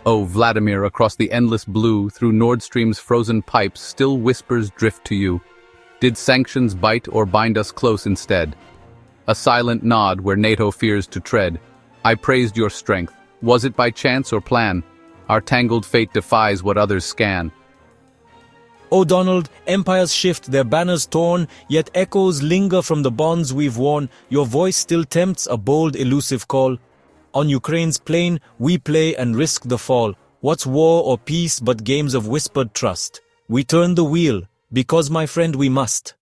Oh, Vladimir, across the endless blue, through Nord Stream's frozen pipes, still whispers drift to you. Did sanctions bite or bind us close instead? A silent nod where NATO fears to tread. I praised your strength. Was it by chance or plan? Our tangled fate defies what others scan. O Donald, empires shift, their banners torn, yet echoes linger from the bonds we've worn. Your voice still tempts a bold, elusive call. On Ukraine's plain, we play and risk the fall. What's war or peace but games of whispered trust? We turn the wheel, because, my friend, we must.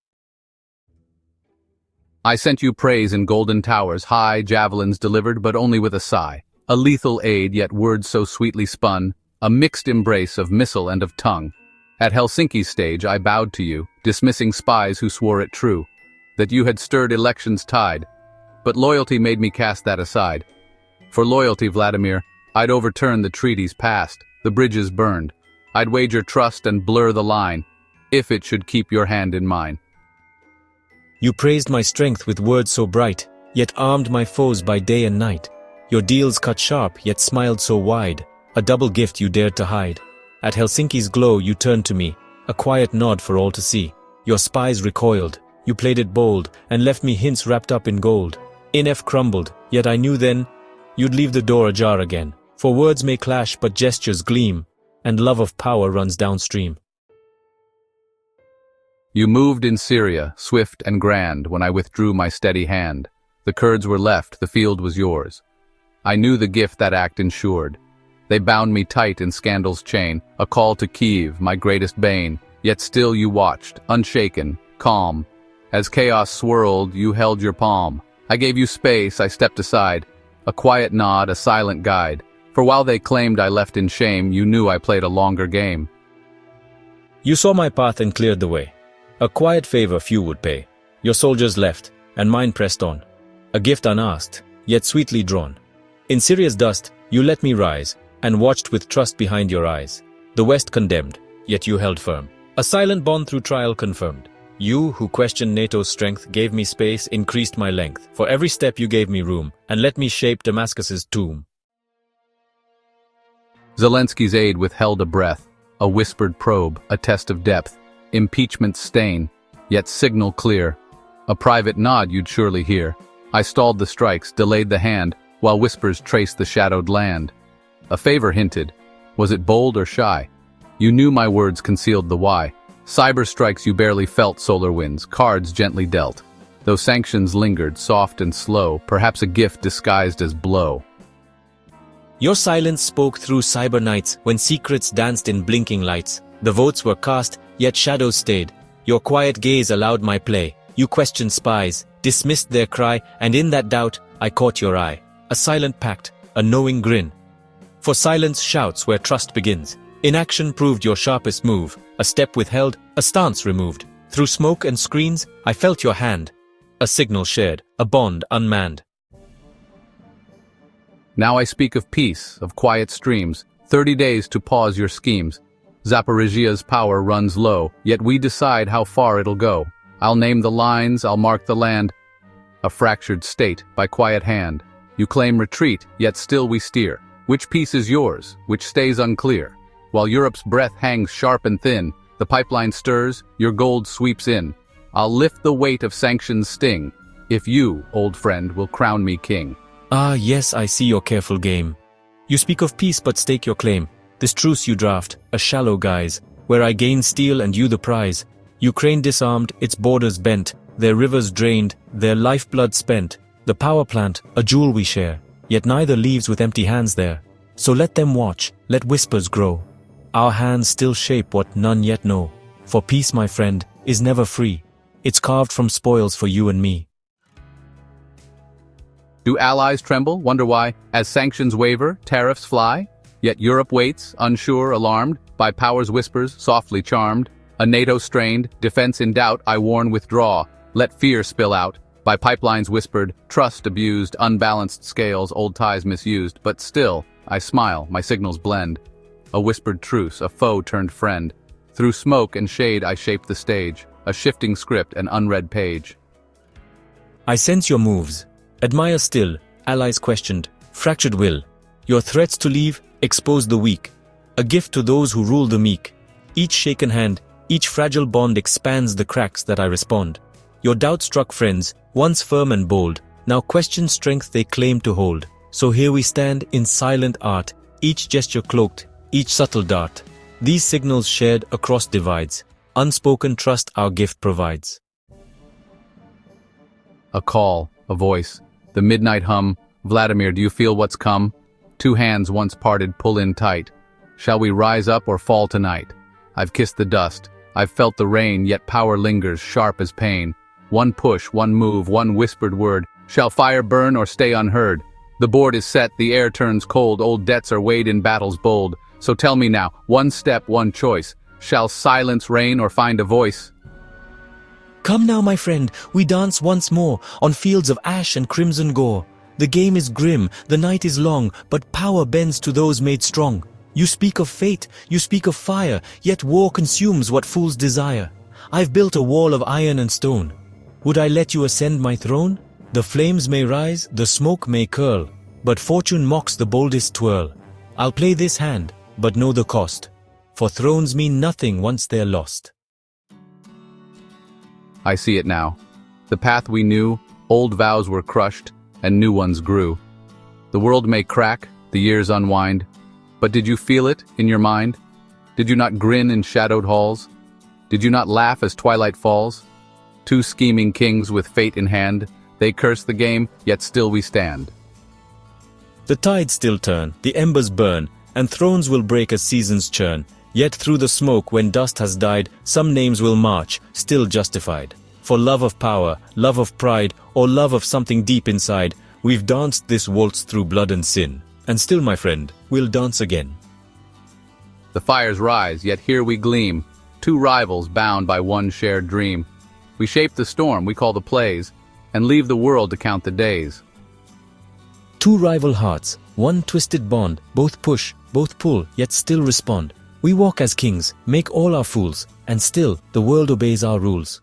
I sent you praise in golden towers, high javelins delivered, but only with a sigh. A lethal aid, yet words so sweetly spun, a mixed embrace of missile and of tongue. At Helsinki's stage I bowed to you, dismissing spies who swore it true, that you had stirred election's tide. But loyalty made me cast that aside. For loyalty, Vladimir, I'd overturn the treaties passed, the bridges burned. I'd wager trust and blur the line, if it should keep your hand in mine. You praised my strength with words so bright, yet armed my foes by day and night. Your deals cut sharp, yet smiled so wide, a double gift you dared to hide. At Helsinki's glow you turned to me, a quiet nod for all to see. Your spies recoiled, you played it bold, and left me hints wrapped up in gold. NF crumbled, yet I knew then, you'd leave the door ajar again. For words may clash but gestures gleam, and love of power runs downstream. You moved in Syria, swift and grand, when I withdrew my steady hand. The Kurds were left, the field was yours. I knew the gift that act ensured. They bound me tight in scandal's chain, a call to Kiev, my greatest bane. Yet still you watched, unshaken, calm. As chaos swirled, you held your palm. I gave you space, I stepped aside. A quiet nod, a silent guide. For while they claimed I left in shame, you knew I played a longer game. You saw my path and cleared the way. A quiet favor few would pay. Your soldiers left, and mine pressed on. A gift unasked, yet sweetly drawn. In Syria's dust, you let me rise, and watched with trust behind your eyes. The West condemned, yet you held firm. A silent bond through trial confirmed. You, who questioned NATO's strength, gave me space, increased my length. For every step you gave me room, and let me shape Damascus's tomb. Zelensky's aid withheld a breath, a whispered probe, a test of depth. Impeachment stain, yet signal clear. A private nod you'd surely hear. I stalled the strikes, delayed the hand, while whispers traced the shadowed land. A favor hinted. Was it bold or shy? You knew my words concealed the why. Cyber strikes you barely felt, solar winds, cards gently dealt. Though sanctions lingered, soft and slow, perhaps a gift disguised as blow. Your silence spoke through cyber nights, when secrets danced in blinking lights. The votes were cast, yet shadows stayed. Your quiet gaze allowed my play. You questioned spies, dismissed their cry, and in that doubt, I caught your eye. A silent pact, a knowing grin. For silence shouts where trust begins. Inaction proved your sharpest move. A step withheld, a stance removed. Through smoke and screens, I felt your hand. A signal shared, a bond unmanned. Now I speak of peace, of quiet streams, 30 days to pause your schemes. Zaporizhia's power runs low, yet we decide how far it'll go. I'll name the lines, I'll mark the land. A fractured state, by quiet hand. You claim retreat, yet still we steer. Which piece is yours, which stays unclear? While Europe's breath hangs sharp and thin, the pipeline stirs, your gold sweeps in. I'll lift the weight of sanctions' sting, if you, old friend, will crown me king. Ah, yes, I see your careful game. You speak of peace but stake your claim. This truce you draft, a shallow guise, where I gain steel and you the prize. Ukraine disarmed, its borders bent, their rivers drained, their lifeblood spent. The power plant, a jewel we share, yet neither leaves with empty hands there. So let them watch, let whispers grow. Our hands still shape what none yet know. For peace, my friend, is never free. It's carved from spoils for you and me. Do allies tremble, wonder why, as sanctions waver, tariffs fly? Yet Europe waits, unsure, alarmed, by power's whispers, softly charmed. A NATO strained, defense in doubt, I warn withdraw, let fear spill out. By pipelines whispered, trust abused, unbalanced scales, old ties misused. But still, I smile, my signals blend. A whispered truce, a foe turned friend. Through smoke and shade I shape the stage, a shifting script, an unread page. I sense your moves, admire still, allies questioned, fractured will. Your threats to leave expose the weak, a gift to those who rule the meek. Each shaken hand, each fragile bond expands the cracks that I respond. Your doubt-struck friends, once firm and bold, now question strength they claim to hold. So here we stand in silent art, each gesture cloaked, each subtle dart. These signals shared across divides, unspoken trust our gift provides. A call, a voice, the midnight hum. Vladimir, do you feel what's come? Two hands once parted pull in tight. Shall we rise up or fall tonight? I've kissed the dust, I've felt the rain, yet power lingers sharp as pain. One push, one move, one whispered word. Shall fire burn or stay unheard? The board is set, the air turns cold, old debts are weighed in battles bold. So tell me now, one step, one choice. Shall silence reign or find a voice? Come now, my friend, we dance once more, on fields of ash and crimson gore. The game is grim, the night is long, but power bends to those made strong. You speak of fate, you speak of fire, yet war consumes what fools desire. I've built a wall of iron and stone. Would I let you ascend my throne? The flames may rise, the smoke may curl, but fortune mocks the boldest twirl. I'll play this hand, but know the cost, for thrones mean nothing once they're lost. I see it now. The path we knew, old vows were crushed, and new ones grew. The world may crack, the years unwind, but did you feel it in your mind? Did you not grin in shadowed halls? Did you not laugh as twilight falls? Two scheming kings with fate in hand, they curse the game, yet still we stand. The tides still turn, the embers burn, and thrones will break as seasons churn. Yet through the smoke, when dust has died, some names will march, still justified. For love of power, love of pride, or love of something deep inside, we've danced this waltz through blood and sin. And still, my friend, we'll dance again. The fires rise, yet here we gleam, two rivals bound by one shared dream. We shape the storm we call the plays, and leave the world to count the days. Two rival hearts, one twisted bond, both push, both pull, yet still respond. We walk as kings, make all our fools, and still the world obeys our rules.